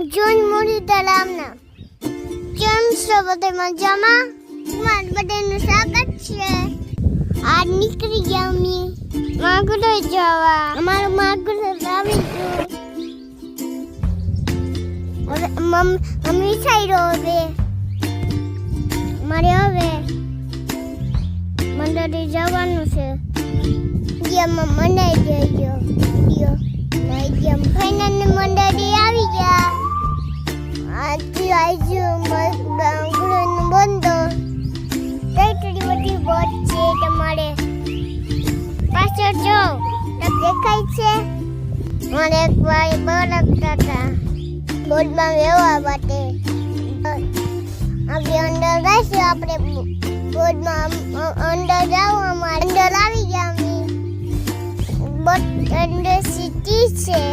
John મોડી તળાવના કેમ છો બધા મજામાં? તમારું બધાનું સ્વાગત છે. આજ નીકળી ગયા અમે માગડો જવા. અમારું માગડો આવી ગયું. મમ્મી સાઈડ હવે મારે હવે મંડળે જવાનું છે. મંડાઈ જજો. ફાઈનલ મંડળે આવી ગયા. આજુ બંધો કેટલી બધી બોટ છે તમારે પાછળ જો દેખાય છે. મારે એક ભાઈ બરકતા હતા બોટમાં વેવા માટે. આપણે અંદર રહીશું. આપણે બોટમાં અંદર જાવ. અમારે અંદર આવી ગયા અમે. બોટ અંદર સિટી છે.